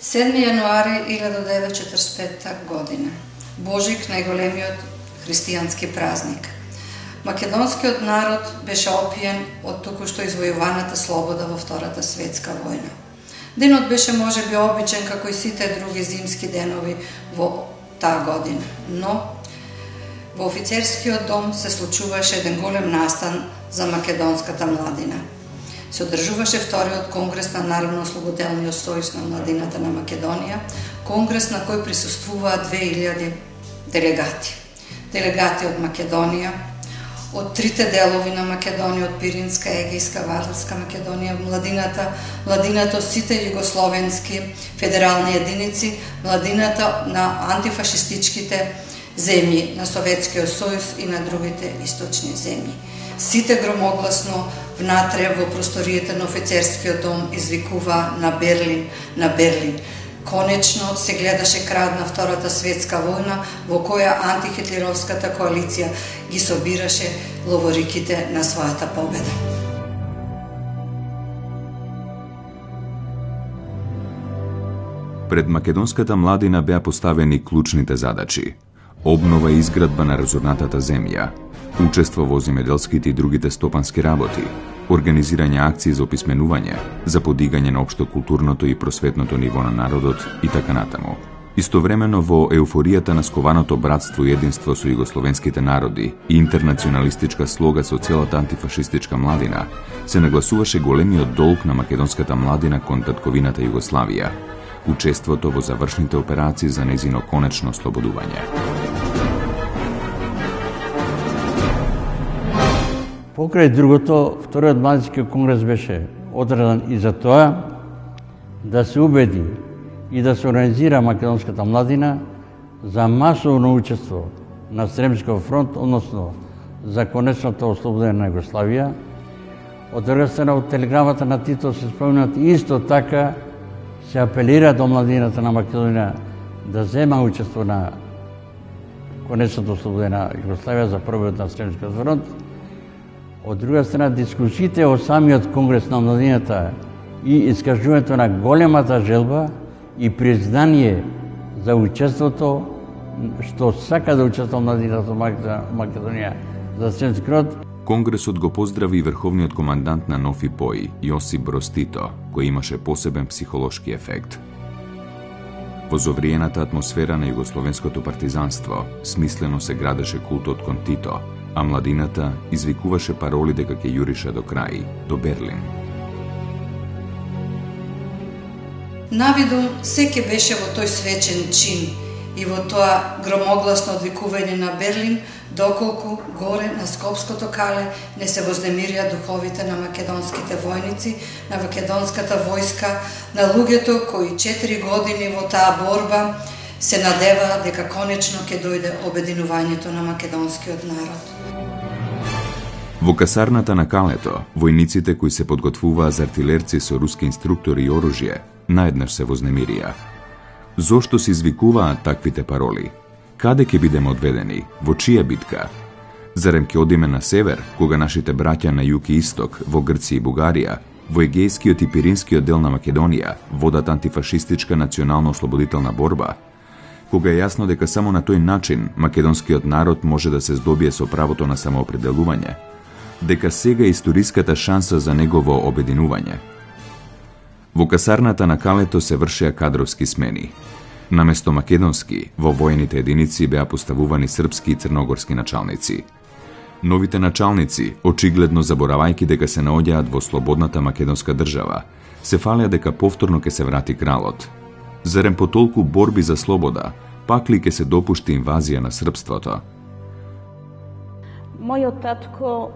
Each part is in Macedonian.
7. јануари 1945 година. Божик, најголемиот христијански празник. Македонскиот народ беше опиен од току-што извојуваната слобода во Втората светска војна. Денот беше можеби обичен како и сите други зимски денови во таа година, но во офицерскиот дом се случуваше еден голем настан за македонската младина. Се одржуваше вториот конгрес на Народно-ослободелниот сојуз на младината на Македонија, конгрес на кој присуствуваа 2000 делегати. Делегати од Македонија, од трите делови на Македонија, од Пиринска, Егејска, Вардарска Македонија, младината од сите југословенски федерални единици, младината на антифашистичките земји на Советскиот сојуз и на другите источни земји. Сите громогласно внатре во просториите на офицерскиот дом извикуваа на Берлин, на Берлин. Конечно се гледаше крај на Втората светска војна, во која антихитлеровската коалиција ги собираше ловориките на својата победа. Пред македонската младина беа поставени клучните задачи: обнова и изградба на разорнатата земја, учество во земјоделските и другите стопански работи, организирање акции за описменување, за подигање на општо културното и просветното ниво на народот и така натаму. Истовремено во еуфоријата на скованото братство и единство со југословенските народи и интернационалистичка слога со целата антифашистичка младина, се нагласуваше големиот долг на македонската младина кон татковината Југославија, учеството во завршните операции за нејзино конечно ослободување. Покрај другото, вториот младински конгрес беше одржан и за тоа да се убеди и да се организира македонската младина за масовно учество на Сремскиот фронт, односно за конечното ослободење на Југославија. Од друга страна, од телеграмата на Тито се спомнат исто така се апелира до младината на Македонија да зема учество на конечното ослободење на Југославија за пробивот на Сремскиот фронт. Од друга страна, дискусиите о самиот конгрес на младината и искажувањето на големата желба и признание за учеството, што сака да учества младината од Македонија за Сремски фронт. Конгресот го поздрави и врховниот командант на Нофи Пои, Јосип Броз Тито, кој имаше посебен психолошки ефект. Во зовриената атмосфера на југословенското партизанство, смислено се градеше култот кон Тито, а младината извикуваше пароли дека ќе јурише до крај, до Берлин. Навиду секи беше во тој свечен чин и во тоа громогласно одвикување на Берлин, доколку горе на Скопското кале не се вознемирија духовите на македонските војници, на македонската војска, на луѓето кои 4 години во таа борба се надева дека конечно ќе дојде обединувањето на македонскиот народ. Во касарната на Калето, војниците кои се подготвуваа за артилерци со руски инструктори и оружје, наеднаш се вознемирија. Зошто се извикуваат таквите пароли? Каде ќе бидеме одведени? Во чија битка? Зарем ќе одиме на север, кога нашите браќа на југ и исток, во Грција и Бугарија, во Егејскиот и Пиринскиот дел на Македонија, водат антифашистичка национално-ослободителна борба? Кога е јасно дека само на тој начин македонскиот народ може да се здобие со правото на самоопределување, дека сега е историската шанса за негово обединување. Во касарната на Калето се вршеа кадровски смени. Наместо македонски, во војните единици беа поставувани српски и црногорски началници. Новите началници, очигледно заборавајќи дека се наоѓаат во слободната македонска држава, се фалеа дека повторно ќе се врати кралот. Зарем по толку борби за слобода, пак ли ќе се допушти инвазија на српството? Мојот татко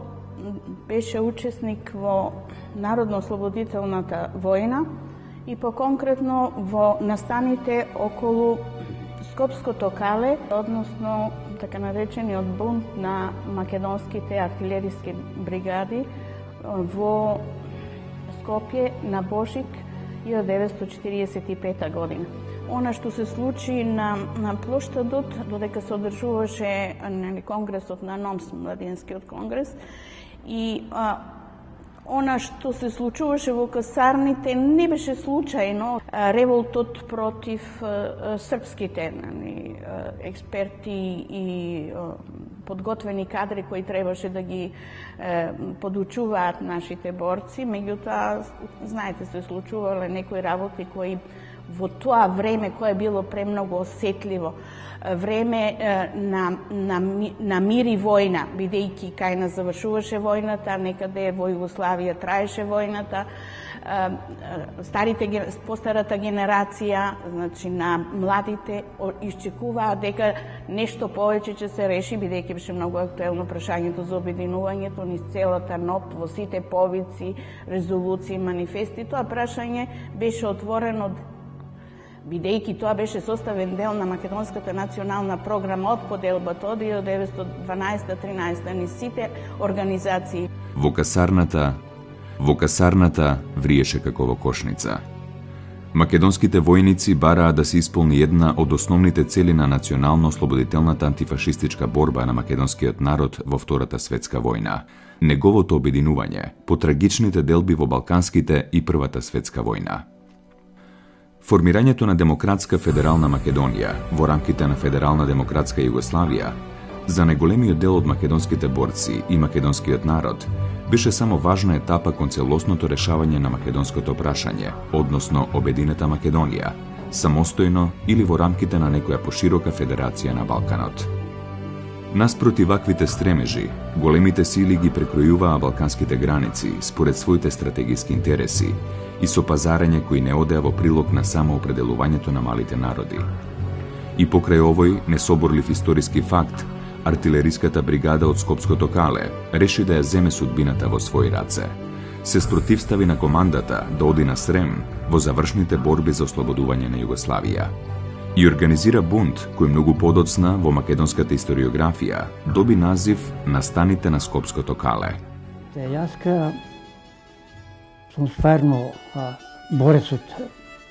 беше учесник во Народно-ослободителната војна и по-конкретно во настаните околу Скопското кале, односно така наречениот бунт на македонските артилериски бригади во Скопје на Божик 1945 година. Она што се случи на плоштадот, додека се одржуваше конгресот на НОМС, младинскиот конгрес, и Она што се случуваше во касарните не беше случајно. Револтот против српските експерти и подготвени кадри кои требаше да ги подучуваат нашите борци. Меѓутоа, знаете, се случувале некои работи кои во тоа време кое било премногу осетливо, време на мир и војна, бидејќи кај нас завршуваше војната, некаде во Југославија траеше војната, постарата генерација, значи на младите, исчекуваа дека нешто повеќе ќе се реши, бидејќи беше многу актуелно прашањето за обединувањето низ целата НОП, во сите повици, резолуции, манифести. Тоа прашање беше отворено бидејќи тоа беше составен дел на Македонската национална програма од поделбата од 1912-13 низ сите организации. Во касарната вриеше како во кошница. Македонските војници бараа да се исполни една од основните цели на национално-ослободителната антифашистичка борба на македонскиот народ во Втората светска војна, неговото обединување по трагичните делби во Балканските и Првата светска војна. Формирањето на Демократска федерална Македонија во рамките на Федерална демократска Југославија за најголемиот дел од македонските борци и македонскиот народ беше само важна етапа кон целосното решавање на македонското прашање, односно обединета Македонија, самостојно или во рамките на некоја поширока федерација на Балканот. Наспроти ваквите стремежи, големите сили ги прекројуваа балканските граници според своите стратегиски интереси и со пазарење кои не одеа во прилог на самоопределувањето на малите народи. И покрај овој несоборлив историски факт, артилериската бригада од Скопското Кале реши да ја земе судбината во своји раце. Се спротивстави на командата да оди на Срем во завршните борби за ослободување на Југославија и организира бунт кој многу подоцна во македонската историографија доби назив на станите на Скопското Кале. Јас сум стварно борец од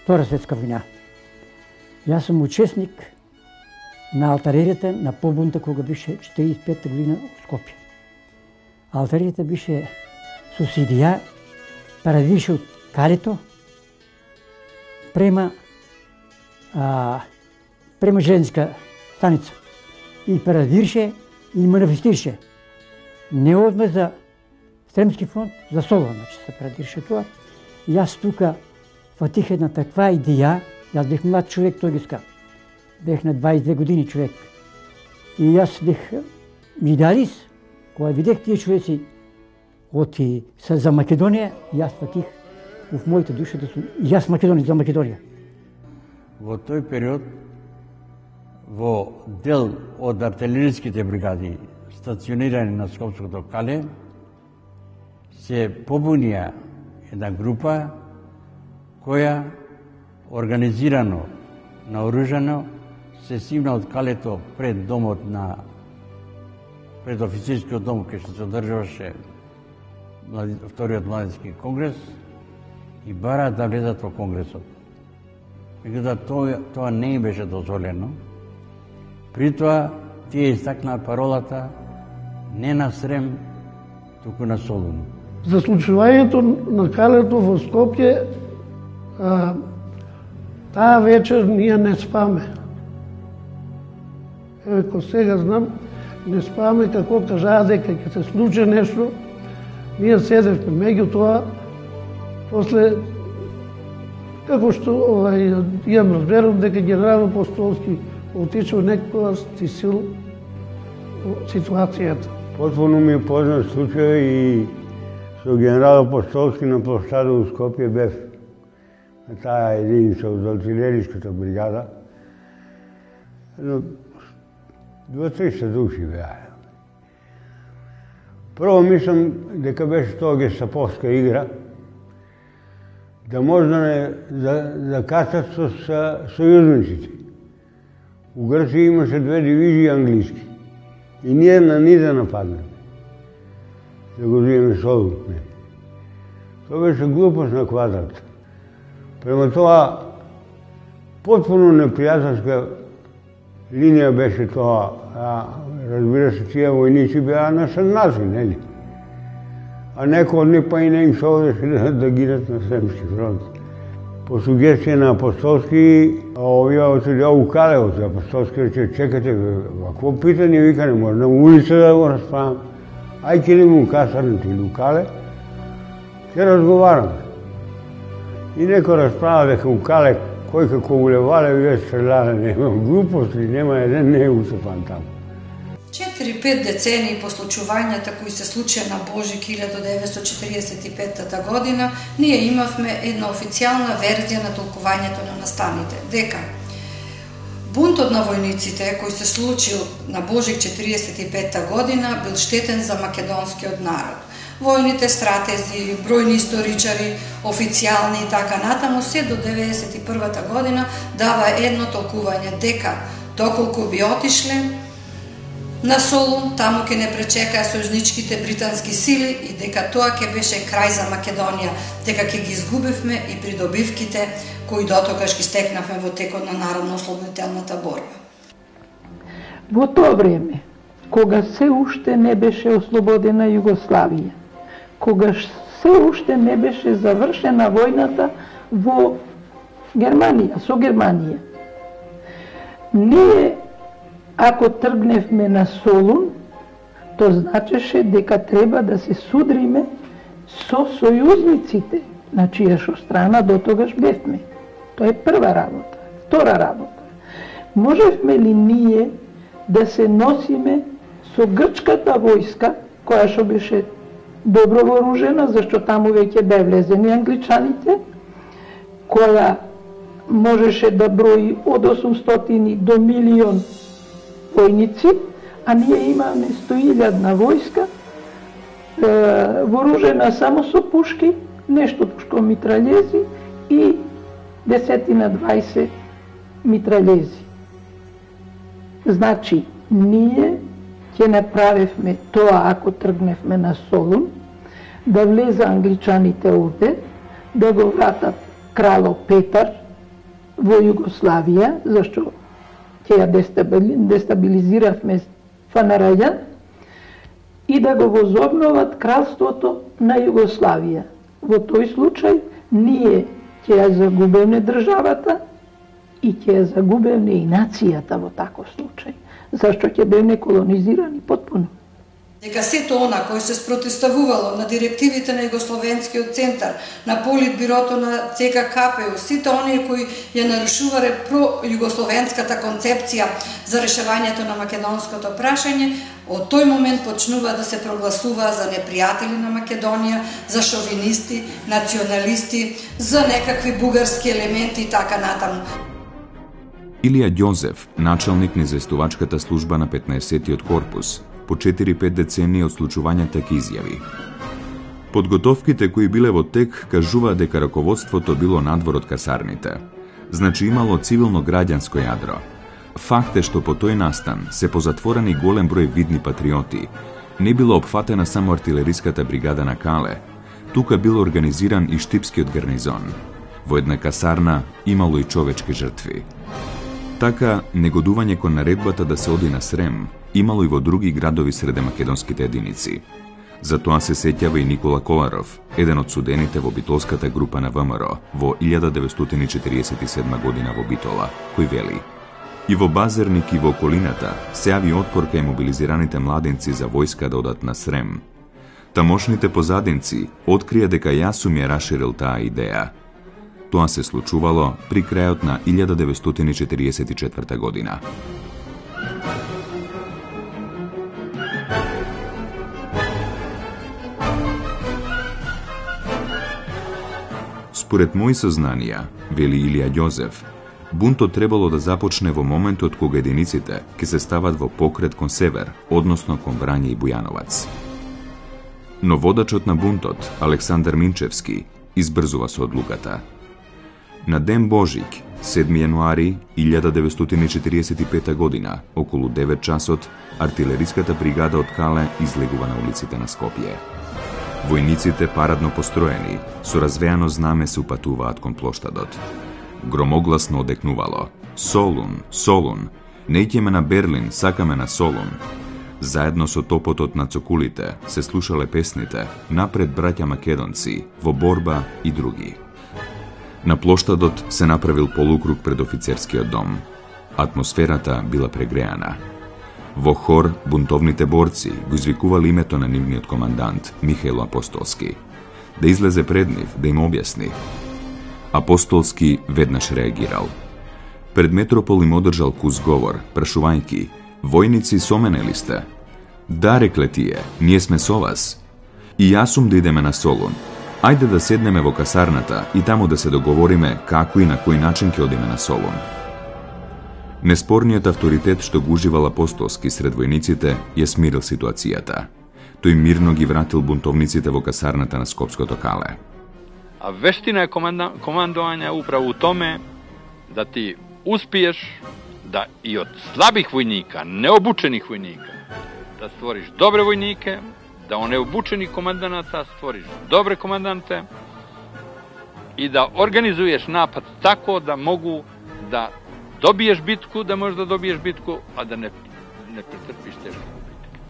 Втора светска војна. Јас сум учесник на алтариите на побунта кога беше 45 година во Скопје. Алтариите беше субсидија, парадише од Калето према железниска станица и парадирше и манифестирше. Не одме за Сремски фронт, за Солон, значи се парадирше тоа. И јас тука фатих една таква идеја, јас бех млад човек, тој ги ска. Бех на 22 години човек. И јас бех идеалист, кога видех тие човеци оти се за Македонија, јас фатих в моите душа да сум јас македонец за Македонија. Во тој период, во дел од артилериските бригади стационирани на Скопското Кале, се побунија една група која организирано, наоружано, се симна од Калето пред домот пред офицерскиот дом кај што се одржуваше Вториот младински конгрес и бараат да влезат во конгресот. Меѓутоа тоа не им беше дозволено. При тоа тие истакнаа паролата не на Срем, туку на Солун. За случувањето на Калето во Скопје, таа вечер ние не спаме. Еко сега знам, не спаме како кажаа дека ќе се случи нешто. Ние седевме, меѓутоа, после, како што имам разберав дека генерал Апостолски отишел некоја стисил ситуацијата. Потpuno ми е познат случај и со генерал Апостолски на площада у Скопје бев на таа единица од артилериската бригада. 200-300 души беа. Прво мислам дека беше тоа гестаповска игра, да може да кацат со сојузниците. У Грција имаше 2 дивизии англиски и ние на ни да нападнеме. Да го взимеме Солун. Тоа беше глупост на квадрата. Према тоа, потpuno непријателска линија беше тоа. Разбира се, тие војници беа нашаднаци, нели? a neko od njih pa i ne im se ovdje da ginat na Sremski front. Po sugestiji na apostolski, ja u Kalevo za apostolski reče, čekajte, ovakvo pitanje vika ne može na ulici da go raspravam. Aj idemo u kasarnici ili u Kale, će razgovaram. I neko rasprava дека u Kale koji kako ulevale i već streljale, nema gluposti, nema jedan neusupan tamo. 4-5 deceniji po случувањата кои се случија на Божик 1945 година, ние имавме една официјална верзија на толкувањето на настаните, дека бунтот на војниците кој се случил на Божик 45 година бил штетен за македонскиот народ. Војните стратези, бројни историчари, официјални и така натаму, се до 91 година дава едно толкување дека доколку би отишле на Солун, таму ќе не пречекаа сојузничките британски сили и дека тоа ќе беше крај за Македонија, дека ќе ги изгубивме и придобивките кои дотогаш ги стекнавме во текот на народно-ослободителната борба. Во тоа време, кога се уште не беше ослободена Југославија, кога се уште не беше завршена војната во Германија, со Германија, ние ако тргневме на Солун, то значеше дека треба да се судриме со сојузниците, на чија страна дотогаш бевме. Тоа е прва работа. Втора работа. Можевме ли ние да се носиме со грчката војска, која што беше добро вооружена, зашто таму веќе бе влезени англичаните, која можеше да брои од 800 до 1.000.000 војници, а ние имаме 100.000 војска, вооружена само со пушки, нешто пушко митралези и 10-20 митралези. Значи, ние ќе направевме тоа ако тргневме на Солун, да влеза англичаните овде, да го вратат крало Петар во Југославија, зашто ќе ја дестабилизиравме ФНРЈ, и да го возобноват кралството на Југославија. Во тој случај ние ќе ја загубевме државата и ќе ја загубевме и нацијата во таков случај, зашто ќе бевме колонизирани потпуно. Дека сето она кој се спротивставувало на директивите на Југословенскиот центар, на Политбирото на ЦК-КПУ, сите оние кои ја нарушувале про-југословенската концепција за решавањето на македонското прашање, од тој момент почнува да се прогласува за непријатели на Македонија, за шовинисти, националисти, за некакви бугарски елементи и така натаму. Илија Ѓозеф, началник на известувачката служба на 15-тиот корпус, по 4-5 децении од случувањата ќе изјави: подготовките кои биле во тек кажува дека раководството било надвор од касарните. Значи имало цивилно-граѓанско јадро. Факт е што по тој настан се позатворени голем број видни патриоти. Не било опфатена само артилериската бригада на Кале. Тука било организиран и штипскиот гарнизон. Во една касарна имало и човечки жртви. Така, негодување кон наредбата да се оди на Срем имало и во други градови среде македонските единици. За тоа се сеќава и Никола Коларов, еден од судените во битолската група на ВМРО во 1947 година во Битола, кој вели: и во Базерник и во околината се јави отпор кај мобилизираните младенци за војска да одат на Срем. Тамошните позадинци открија дека јас сум ја расширил таа идеја. Тоа се случувало при крајот на 1944 година. Според мои сознанија, вели Илија Ѓозеф, бунтот требало да започне во моментот кога единиците ќе се стават во покрет кон север, односно кон Врање и Бујановац. Но водачот на бунтот, Александар Минчевски, избрзува со одлуката. На Ден Божик, 7 јануари 1945 година, околу 9 часот, артилериската бригада од Кале излегува на улиците на Скопје. Војниците парадно построени, со развеано знаме се упатуваат кон плоштадот. Громогласно одекнувало: Солун, Солун, не иќеме на Берлин, сакаме на Солун. Заедно со топотот на цокулите се слушале песните "Напред браќа македонци", "Во борба" и други. На плоштадот се направил полукруг пред офицерскиот дом. Атмосферата била прегреана. Во хор бунтовните борци го извикували името на нивниот командант Михаил Апостолски. Да излезе пред нив, да им објасни. Апостолски веднаш реагирал. Пред Метропол им одржал кус говор, прашувајќи: "Војници, со мене ли сте?" "Да," рекле тие, "ние сме со вас." "И јас сум да идеме на Солун. Ајде да седнеме во касарната и таму да се договориме како и на кој начин ќе одиме на Солун." Неспорниот авторитет што го уживал Апостолски сред војниците ја смирил ситуацијата. Тој мирно ги вратил бунтовниците во касарната на Скопското кале. А вештина е командување управо у томе да ти успиеш да и од слабих војника, необучених војника, да створиш добре војнике, да онеобучени команданата створиш добре команданте и да организуеш напад тако да могу да добиеш битку, да можеш да добиеш битку, а да не претрпиш тешки губитки.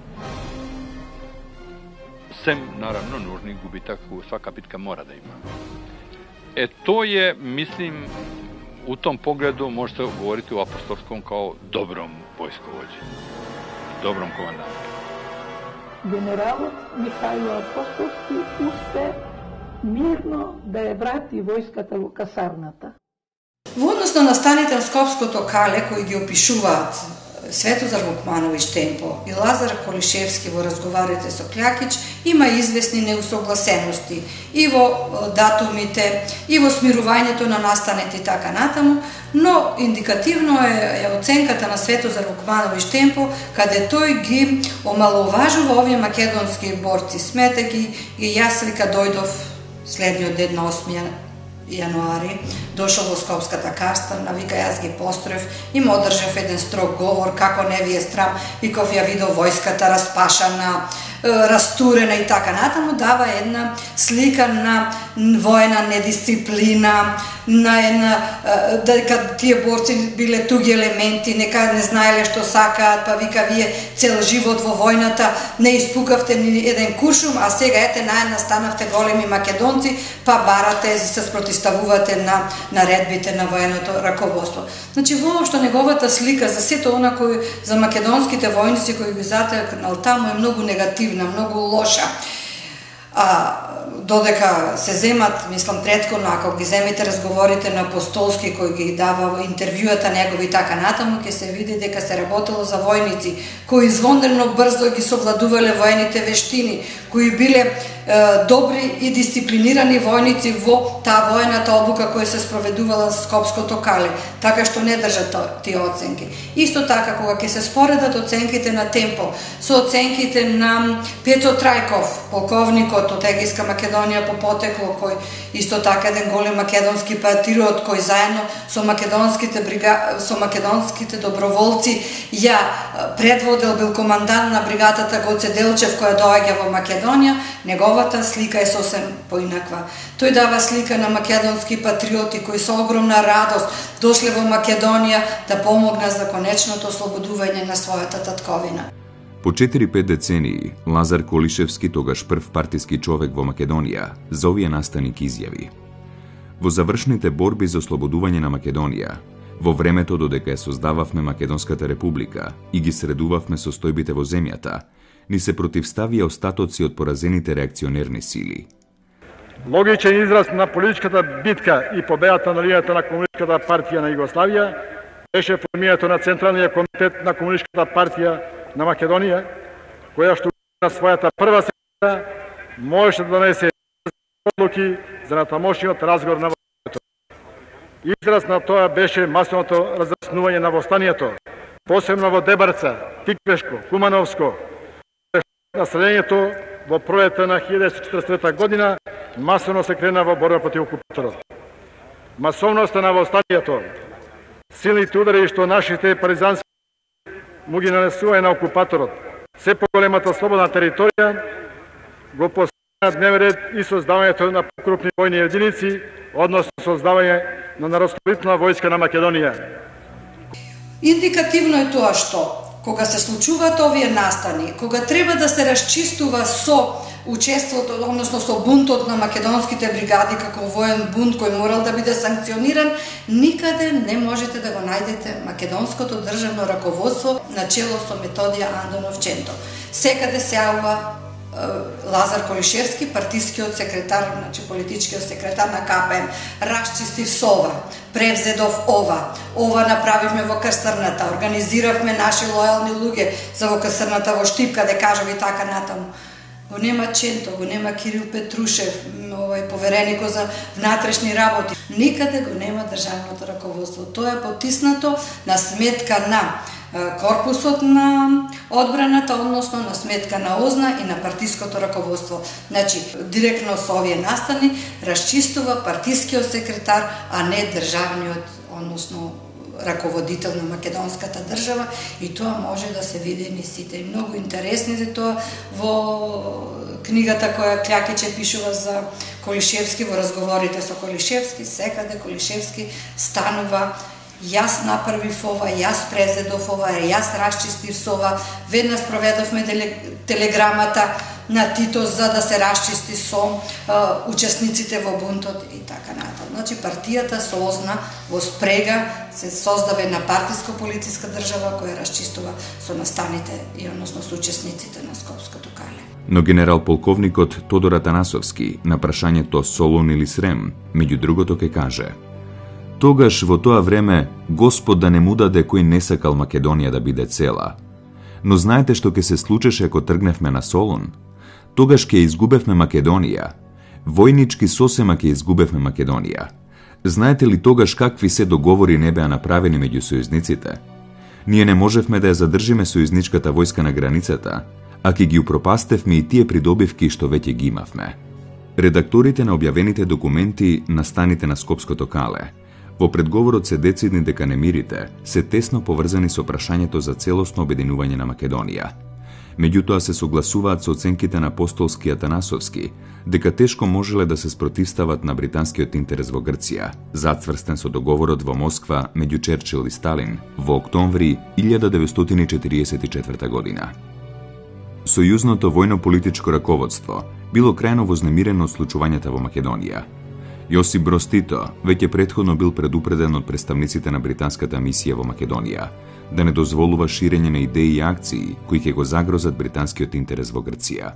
Сем, наравно, нужни губитак, свака битка мора да има. Тој е, мислим, у том погледу може се говорити о Апостолском као добром војсковоđи, добром команданту. Генералот Михајло Апостолски успе мирно да ја врати војската во касарната. Во односно на станите на Скопското кале, кои ги опишуваат Светозар Вукмановиќ Темпо и Лазар Колишевски во разговарите со Клјакиќ, има известни неусогласености и во датумите, и во смирувањето на настаните и така натаму, но индикативно е оценката на Светозар Вукмановиќ Темпо, каде тој ги омаловажува овие македонски борци, смета ги, и јас вика дојдов следниот ден на 8 јануари, дошол во Скопската касарна, вика јас ги построев и му одржав еден строг говор, како не ви е страм, виков ја видов војската распашана, растурена и така натаму, дава една слика на воена недисциплина, на една, дека тие борци биле туги елементи, нека не знаеле што сакаат, па вика вие цел живот во војната не испукавте ни еден куршум, а сега ете наедна станавте големи македонци, па барате и се спротиставувате на наредбите на военото раководство. Значи, воопшто неговата слика за сето она кој за македонските војници кои ги затекнал таму е многу негативна, многу лоша. Додека се земат, мислам претходно, ако ги земите разговорите на Апостолски кој ги дава интервјуата негови и така натаму, ќе се види дека се работело за војници кои извонредно брзо ги совладувале воените вештини, кои биле добри и дисциплинирани војници во таа воената обука која се спроведувала Скопското кале, така што не држат тие оценки. Исто така, кога ќе се споредат оценките на Темпо со оценките на Петро Трајков, полковникот од Егејска Македонија по потекло, кој исто така еден голем македонски патриот, кој заедно со македонските доброволци ја предводел, бил командант на бригадата Гоце Делчев која доаѓа во Македонија, неговата слика е сосем поинаква. Тој дава слика на македонски патриоти кои со огромна радост дошле во Македонија да помогнат за конечното ослободување на својата татковина. По 4-5 децении, Лазар Колишевски, тогаш прв партиски човек во Македонија, за овие настаник изјави: "Во завршните борби за ослободување на Македонија, во времето додека ја создававме Македонската република и ги средувавме состојбите во земјата, ни се противставија остатоци од поразените реакционерни сили. Логичен израз на политичката битка и победата на линијата на Комунистичката партија на Југославија беше формирањето на Централниот комитет на Комунистичката партија на Македонија, која што на својата прва седница можеше да донесе одлуки за натамошниот разговор на востанието. Израз на тоа беше масовното разјаснување на востанието, посебно во Дебарца, Тиквешко, Кумановско. Населението во пролетта на 1943 година масовно се крена во борба против окупаторот. Масовноста на востанието, силните удари што нашите партизански му ги нанесуваја на окупаторот, се поголемата слободна територија, го поставија на дневен ред и создавањето на покрупни војни единици, односно создавање на Народно-ослободителна војска на Македонија. Индикативно е тоа што кога се случуваат овие настани, кога треба да се расчистува со учеството, односно со бунтот на македонските бригади како воен бунт кој морал да биде санкциониран, никаде не можете да го најдете македонското државно раководство на чело со Методија Андонов Чентов. Секаде се јавува Лазар Колишевски, партискиот секретар, значи политичкиот секретар на КПМ, расчистив со ова, превзедов ова направивме во Касарната, организиравме наши лојални луѓе за во Касарната, во Штип, каде кажав и така натаму. Го нема Ченто, го нема Кирил Петрушев, повереникот за внатрешни работи. Никаде го нема државното раководство. Тоа е потиснато на сметка на корпусот на одбраната, односно на сметка на ОЗНА и на партиското раководство. Значи, директно со овие настани расчистува партискиот секретар, а не државниот, односно раководител на македонската држава, и тоа може да се види ни сите. Многу интересни е тоа во книгата која Клјакиче пишува за Колишевски, во разговорите со Колишевски, секаде Колишевски станува: јас направив ова, јас презедов ова, јас расчистив со ова, веднаш проведовме телеграмата на Тито за да се расчисти со учесниците во бунтот и така натаму. Значи партијата со ОЗНА во спрега се создава една партиско-полициска држава која расчистува со настаните и односно со учесниците на Скопското кале. Но генерал полковникот Тодор Атанасовски на прашањето Солун или Срем, меѓу другото ке каже: тогаш во тоа време Господ да не му даде кој не сакал Македонија да биде цела. Но знаете што ќе се случеше ако тргневме на Солун? Тогаш ќе изгубевме Македонија. Војнички сосема ќе изгубевме Македонија. Знаете ли тогаш какви се договори не беа направени меѓу сојузниците? Ние не можевме да ја задржиме сојузничката војска на границата, а ќе ги упропастевме и тие придобивки што веќе ги имавме. Редакторите на објавените документи на станите на Скопското кале во предговорот се децидни дека немирите се тесно поврзани со прашањето за целосно обединување на Македонија. Меѓутоа се согласуваат со оценките на Апостолски и Атанасовски дека тешко можеле да се спротивстават на британскиот интерес во Грција, зацврстен со договорот во Москва меѓу Черчил и Сталин во октомври 1944 година. Сојузното војно-политичко раководство било крајно вознемирено од случувањата во Македонија. Јосип Броз Тито веќе претходно бил предупреден од представниците на британската мисија во Македонија да не дозволува ширење на идеи и акции кои ќе го загрозат британскиот интерес во Грција.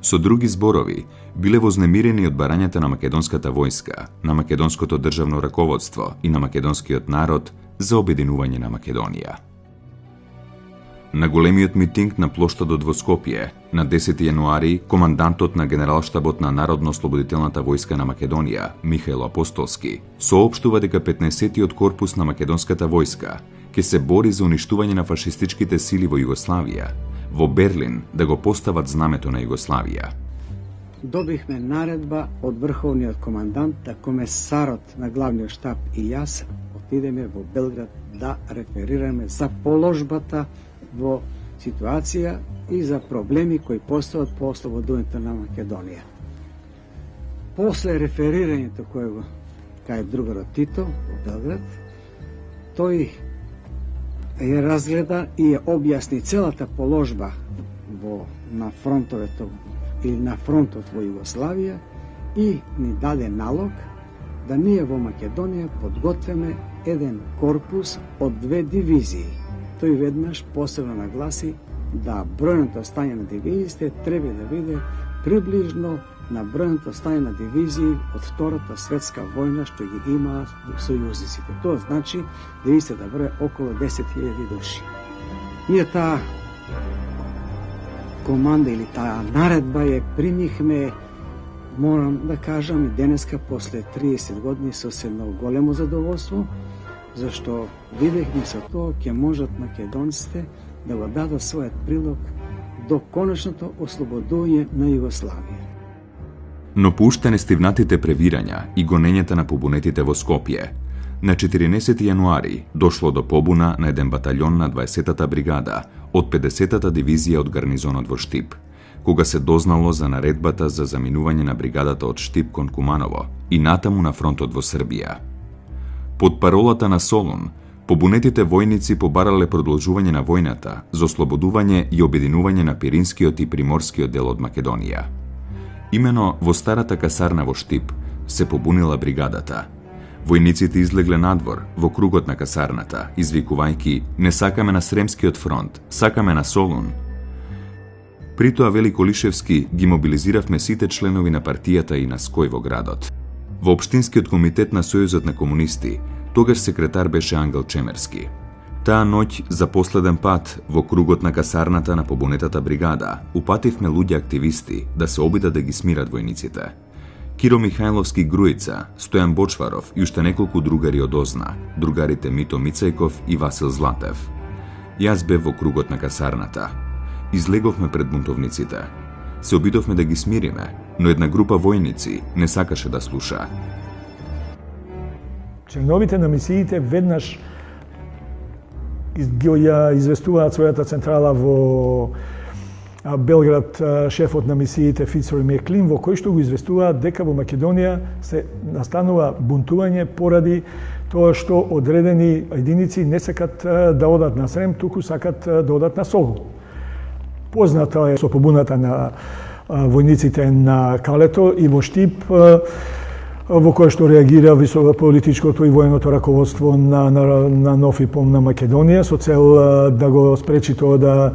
Со други зборови, биле вознемирени од барањата на македонската војска, на македонското државно раководство и на македонскиот народ за обединување на Македонија. На големиот митинг на плоштадот во Скопје, на 10 јануари, командантот на Генералштабот на Народно-ослободителната војска на Македонија, Михаил Апостолски, соопштува дека 15-тиот корпус на македонската војска ќе се бори за уништување на фашистичките сили во Југославија, во Берлин да го постават знамето на Југославија. Добихме наредба од врховниот командант да комесарот на главниот штаб и јас отидеме во Белград да реферираме за положбата во ситуација и за проблеми кои постојат по ослободувањето на Македонија. После реферирањето кое го кај другарот Тито во Белград, тој ја разгледа и ја објасни целата положба на фронтовето или на фронтот во Југославија и ни даде налог да ние во Македонија подготвиме еден корпус од 2 дивизии. Тој веднаш посебно нагласи да бројното стање на дивизиите треба да биде приближно на бројното стање на дивизии од Втората светска војна што ги имаа сојузниците. Тоа значи дивизиите да бројат околу 10.000 души. Ние таа команда или таа наредба ја примихме, морам да кажам, и денеска после 30 години со се многу големо задоволство, зашто видехме со тоа ќе можат македонците да го дадат својот прилог до конечното ослободување на Југославија. Но пушта нестивнатите превирања и гонењата на побунетите во Скопје, на 14 јануари дошло до побуна на еден батаљон на 20-та бригада од 50-та дивизија од гарнизонот во Штип, кога се дознало за наредбата за заминување на бригадата од Штип кон Куманово и натаму на фронтот во Србија. Под паролата на Солун, Побунетите војници побарале продолжување на војната за ослободување и обединување на Пиринскиот и Приморскиот дел од Македонија. Имено во старата касарна во Штип се побунила бригадата. Војниците излегле надвор во кругот на касарната, извикувајќи "Не сакаме на Сремскиот фронт, сакаме на Солун". При тоа вели Колишевски, ги мобилизиравме сите членови на партијата и на Ској во градот. Во Општинскиот комитет на Сојузот на комунисти, тогаш секретар беше Ангел Чемерски. Таа ноќ, за последен пат, во кругот на касарната на побунетата бригада, упативме луѓе активисти да се обидат да ги смират војниците. Киро Михајловски Груица, Стојан Бочваров и уште неколку другари од Озна, другарите Мито Мицајков и Васил Златев. Јас бев во кругот на касарната. Излеговме пред бунтовниците. Се обидовме да ги смириме, но една група војници не сакаше да слуша. Членовите на мисиите веднаш ја известуваат својата централа во Белград, шефот на мисиите Фицрој Меклин, во кој што го известуваат дека во Македонија се настанува бунтување поради тоа што одредени единици не сакат да одат на Срем, туку сакат да одат на Солун. Позната е со побуната на војниците на Калето и во Штип, во кој што реагира високополитичкото и военото раководство на нов и полна Македонија со цел да го спречи тоа да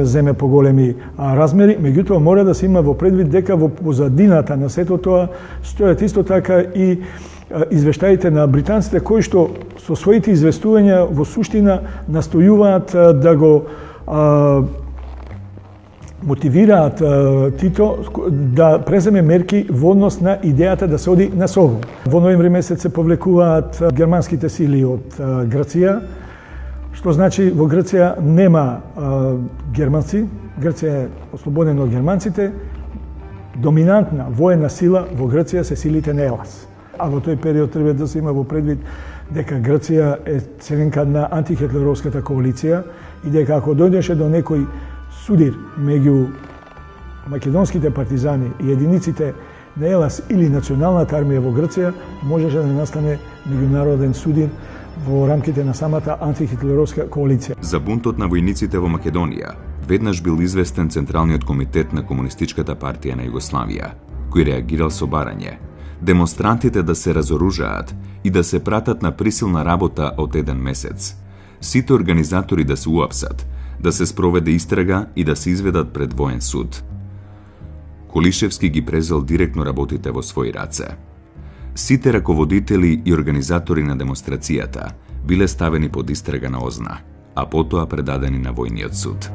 земе поголеми размери. Меѓутоа мора да се има во предвид дека во позадината на сето тоа стојат исто така и извештаите на британците кои што со своите известувања во суштина настојуваат да го мотивираат Тито да преземе мерки во однос на идејата да се оди на Солун. Во ноември месец се повлекуваат германските сили од Грција, што значи во Грција нема германци, Грција е ослободена од германците, доминантна воена сила во Грција се силите на Елас. А во тој период треба да се има во предвид дека Грција е членка на антихитлеровската коалиција и дека ако дојдеше до некој судир меѓу македонските партизани и единиците на Елас или националната армија во Грција, можеше да настане меѓународен судир во рамките на самата антихитлеровска коалиција. За бунтот на војниците во Македонија веднаш бил известен Централниот комитет на Комунистичката партија на Југославија, кој реагирал со барање демонстрантите да се разоружаат и да се пратат на присилна работа од еден месец. Сите организатори да се уапсат, да се спроведе истрага и да се изведат пред воен суд. Колишевски ги презел директно работите во своји раце. Сите раководители и организатори на демонстрацијата биле ставени под истрага на Озна, а потоа предадени на војниот суд.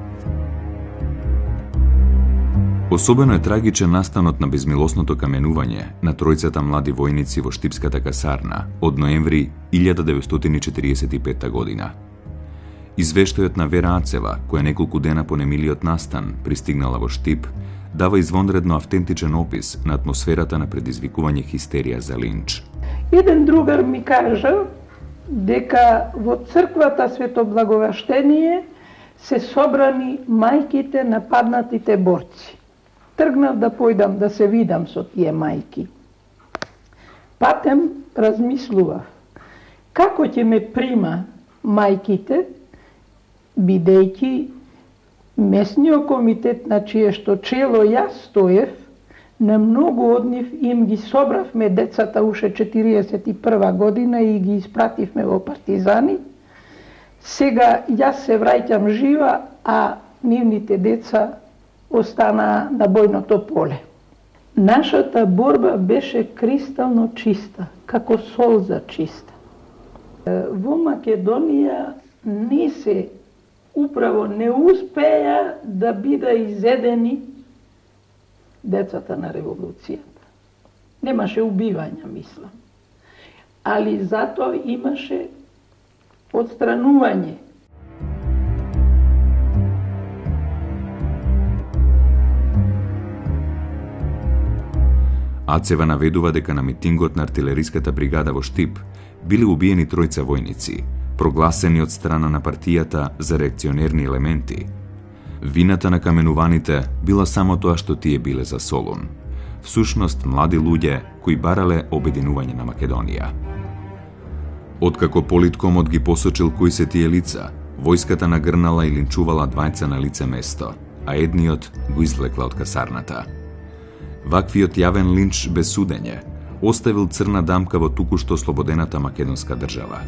Особено е трагичен настанот на безмилосното каменување на тројцата млади војници во Штипската касарна од ноември 1945 година. Извештајот на Вера Ацева, која неколку дена по немилиот настан пристигнала во Штип, дава извонредно автентичен опис на атмосферата на предизвикување хистерија за линч. Еден другар ми кажа дека во црквата Свето Благовештение се собрани мајките на паднатите борци. Тргнав да појдам да се видам со тие мајки. Патем размислував како ќе ме прима мајките, бидејќи месниот комитет на чие што чело јас стоев, на многу од нив им ги собравме децата уште 41 година и ги испративме во партизани. Сега јас се враќам жива, а нивните деца останаа на бојното поле. Нашата борба беше кристално чиста, како солза чиста. Во Македонија управо не успеа да бида изедени децата на револуцијата. Немаше убивања, мислам. Али затоа имаше отстранување. Ацева наведува дека на митингот на артилериската бригада во Штип биле убиени тројца војници, прогласени од страна на партијата за реакционерни елементи. Вината на каменуваните била само тоа што тие биле за Солун. Всушност, млади луѓе кои барале обединување на Македонија. Откако политкомот ги посочил кои се тие лица, војската нагрнала и линчувала двајца на лице место, а едниот го извлекла од касарната. Ваквиот јавен линч без судење оставил црна дамка во тукушто ослободената македонска држава.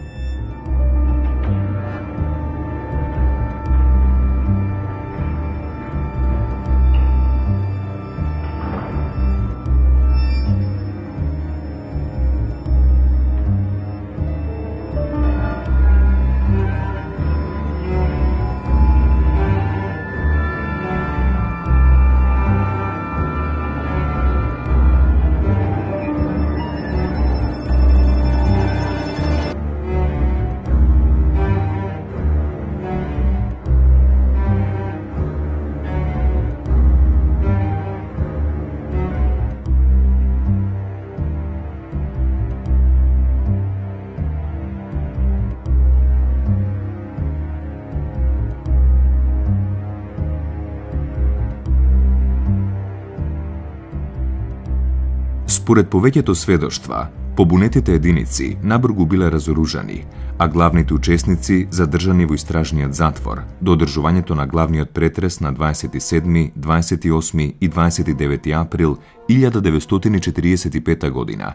Според повеќето сведоштва, побунетите единици набргу биле разоружани, а главните учесници задржани во истражниот затвор до одржувањето на главниот претрес на 27, 28 и 29 април 1945 година.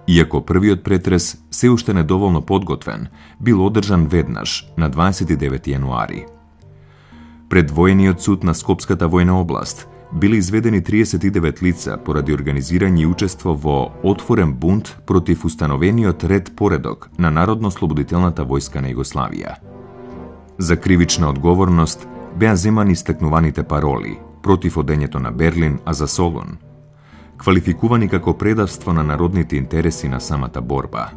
Иако првиот претрес, се уште недоволно подготвен, бил одржан веднаш на 29 јануари. Пред војниот суд на Скопската војна област биле изведени 39 лица поради организирање и учество во отворен бунт против установениот ред поредок на Народно-слободителната војска на Југославија. За кривична одговорност беа земани истакнуваните пароли против одењето на Берлин, а за Солун, квалификувани како предавство на народните интереси на самата борба.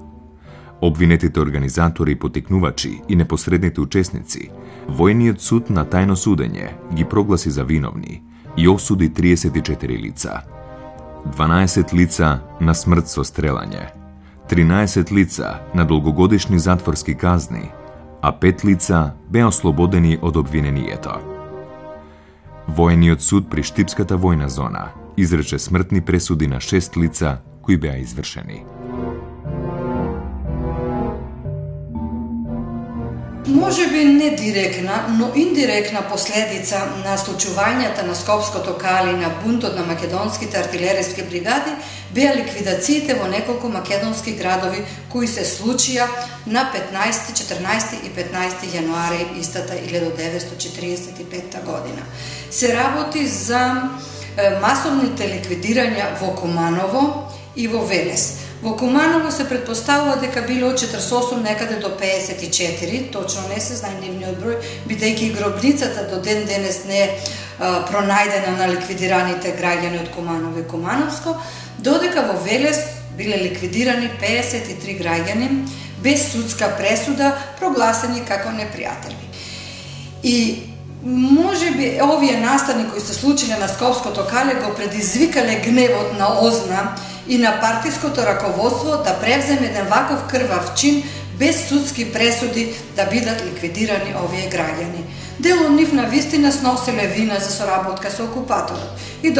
Обвинетите организатори, потекнувачи и непосредните учесници, војниот суд на тајно судење ги прогласи за виновни и осуди 34 лица. 12 лица на смрт со стрелање, 13 лица на долгогодишни затворски казни, а 5 лица беа ослободени од обвинението. Војниот суд при Штипската војна зона изрече смртни пресуди на 6 лица кои беа извршени. Може би не директна, но индиректна последица на случувањата на Скопското кали на бунтот на македонските артилериски бригади беа ликвидациите во неколку македонски градови кои се случија на 15, 14 и 15 јануари истата 1945 година. Се работи за масовните ликвидирања во Куманово и во Велес. Во Куманово се предпоставува дека било од 48 некаде до 54, точно не се знае нивниот број, бидејќи гробницата до ден денес не е пронајдена на ликвидираните граѓани од Куманово и Кумановско, додека во Велес биле ликвидирани 53 граѓани без судска пресуда, прогласени како непријатели. И може би овие настани кои се случиле на Скопското кале го предизвикале гневот на ОЗНА и на партиското раководство да превземе еден ваков крвав чин без судски пресуди да бидат ликвидирани овие граѓани. Дел од нив на вистина сноселе вина за соработка со окупаторот. И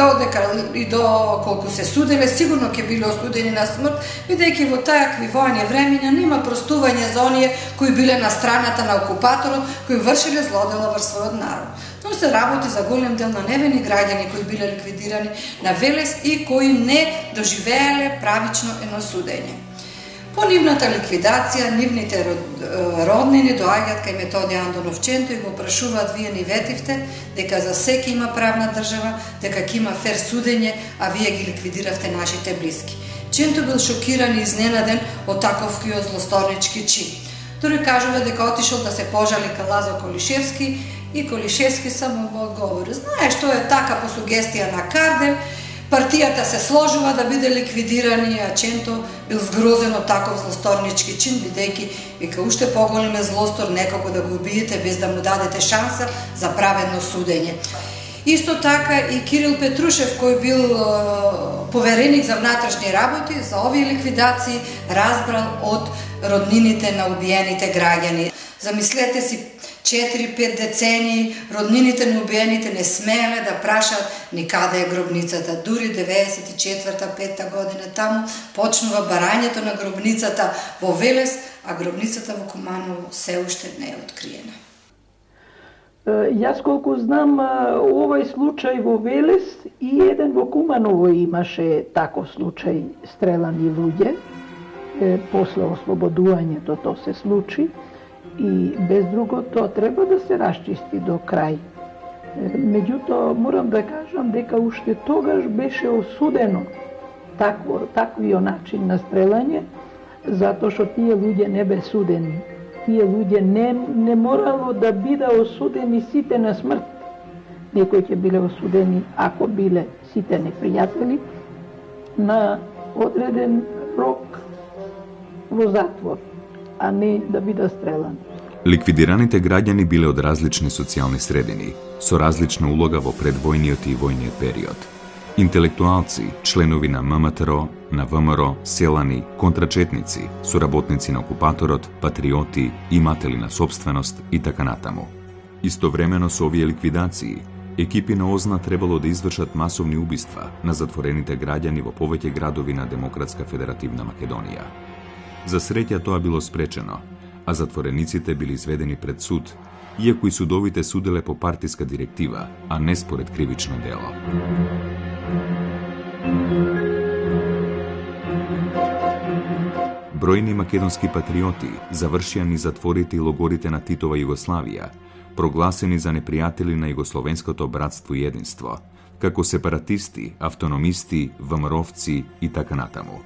доколку се суделе, сигурно ќе биле осудени на смрт, бидејќи во тајакви војни времиња нема простување за оние кои биле на страната на окупаторот, кои вршиле злодела врз својот народ. Но се работи за голем дел на невини граѓани кои биле ликвидирани на Велес и кои не доживеале правично едно судење. По нивната ликвидација, нивните роднини доаѓаат кај Методија Андоновченто и го прашуваат: вие ни ветивте дека за секи има правна држава, дека ќе има фер судење, а вие ги ликвидиравте нашите блиски. Ченто бил шокиран и изненаден од таковскиот злосторнички чин. Дори кажува дека отишол да се пожали кај Лазо Колишевски и Колишевски само го одговори: знаеш, што е така по сугестија на Кардель, партијата се сложува да биде ликвидирани, а Ченто бил згрозен од таков злосторнички чин, бидејќи вика уште поголем е злостор некако да го убиете без да му дадете шанса за праведно судење. Исто така и Кирил Петрушев, кој бил повереник за внатрешни работи, за овие ликвидации разбрал од роднините на убиените граѓани. Замислете си, 4-5 децении роднините на убиените не смееле да прашат ни каде е гробницата. Дури 94-5 година таму почнува барањето на гробницата во Велес, а гробницата во Куманово се уште не е откриена. Јас колку знам, овој случај во Велес и еден во Куманово имаше тако случај, стрелани луѓе. После ослободувањето то се случи и без друго то треба да се расчисти до крај. Меѓутоа, морам да кажам дека уште тогаш беше осудено таквиот начин на стрелање, затоа што тие луѓе не бе судени. Тие луѓе не морало да биде осудени сите на смрт. Некои ќе биле осудени, ако биле сите непријатели, на одреден рок во затвор, а не да биде стрелани. Ликвидираните граѓани биле од различни социјални средини, со различна улога во предвојниот и војниот период. Интелектуалци, членови на ММТРО, на ВМРО, селани, контрачетници, соработници на окупаторот, патриоти, иматели на собственост и така натаму. Истовремено со овие ликвидации, екипи на ОЗНА требало да извршат масовни убиства на затворените граѓани во повеќе градови на Демократска федеративна Македонија. За среќа тоа било спречено, а затворениците били изведени пред суд, иако и судовите суделе по партиска директива, а не според кривично дело. Бројни македонски патриоти завршија низ затворите и логорите на Титова Југославија, прогласени за непријатели на југословенското братство и единство, како сепаратисти, автономисти, ВМРО-вци и така натаму.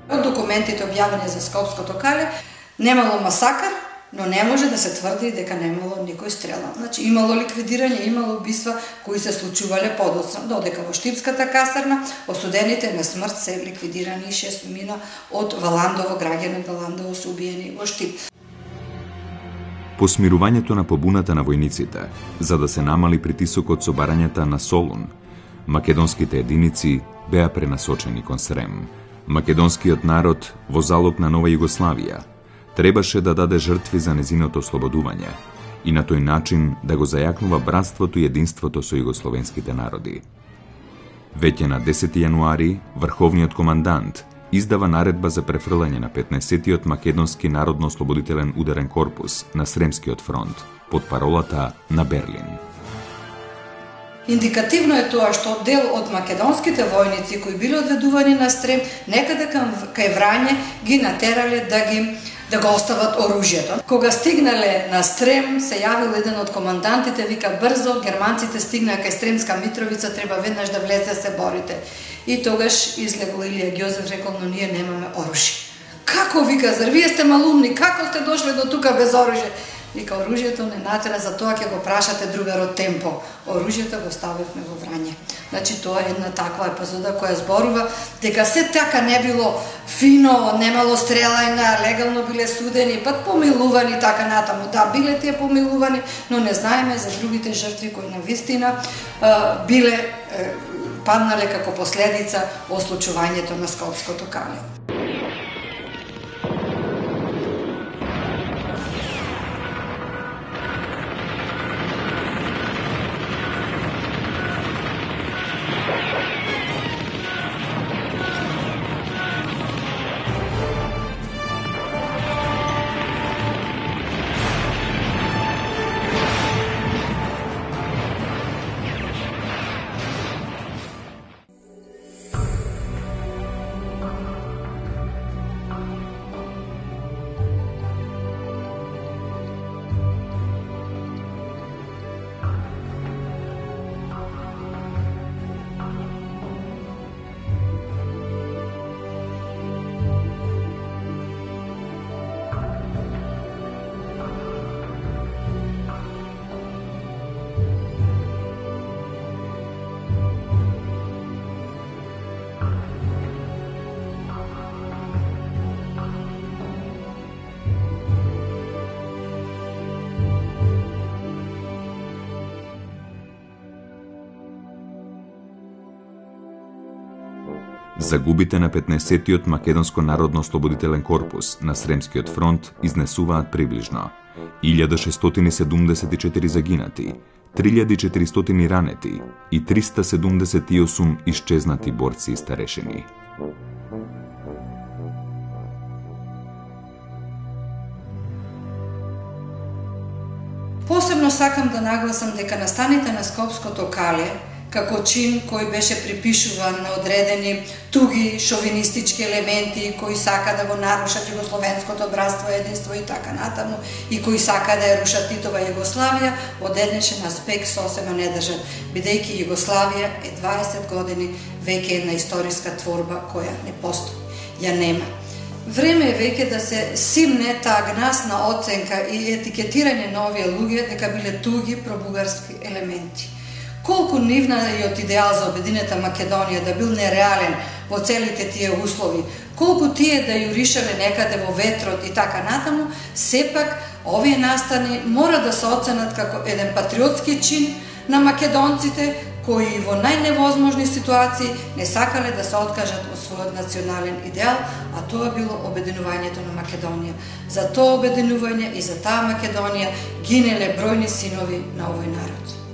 Од документите објавени за Скопското кале, немало масакар, но не може да се тврди дека немало никој стрелан. Значи, имало ликвидирање, имало убиства кои се случувале подоцна, додека во Штипската касарна осудените на смрт се ликвидирани и 6 мина од Валандово, граѓани од Валандово се убиени во Штип. По смирувањето на побуната на војниците, за да се намали притисокот со барањата на Солун, македонските единици беа пренасочени кон Срем. Македонскиот народ, во залог на нова Југославија, требаше да даде жртви за незиното ослободување и на тој начин да го зајакнува братството и единството со југословенските народи. Веќе на 10 јануари, врховниот командант издава наредба за префрлање на 15-тиот македонски народно-ослободителен ударен корпус на Сремскиот фронт под паролата на Берлин. Индикативно е тоа што дел од македонските војници кои били одведувани на Стрем некаде кај Врање ги натерале да го остават оружјето. Кога стигнале на Стрем, се јавил еден од командантите, вика брзо, германците стигнаа кај Стремска Митровица, треба веднаш да влезе да се борите. И тогаш излегол Илија Ѓозеф, рекол, но ние немаме оружје. Како, вика, зар вие сте малумни, како сте дошле до тука без оружје? Вика, оружјето не натера, за тоа ќе го прашате другарот Темпо. Оружјето го ставивме во Врање. Значи, тоа е една таква епизода која зборува дека се така не било фино, немало стрелајна, легално биле судени, пат помилувани така натаму. Да, биле тие помилувани, но не знаеме за другите жртви кои навистина биле паднале како последица од случувањето на Скопското кале. Загубите на 15-тиот македонско народно-ослободителен корпус на Сремскиот фронт изнесуваат приближно 1674 загинати, 3400 ранети и 378 исчезнати борци и старешини. Посебно сакам да нагласам дека настаните на Скопското кале, како чин кој беше припишуван на одредени туги шовинистички елементи кои сака да го нарушат југословенското братство, единство и така натаму, и кои сака да ја рушат Титова Југославија, од еднешен аспект сосема не држат, бидејќи Југославија е 20 години веќе една историска творба која не постои, ја нема. Време е веќе да се симне таа гнасна оценка и етикетирање на овие луѓе дека биле туги пробугарски елементи. Колку нивниот идеал за обединета Македонија да бил нереален во целите тие услови, колку тие да јуришеле некаде во ветрот и така натаму, сепак овие настани мора да се оценат како еден патриотски чин на македонците кои во најневозможни ситуации не сакале да се откажат од својот национален идеал, а тоа било обединувањето на Македонија. За тоа обединување и за таа Македонија гинеле бројни синови на овој народ.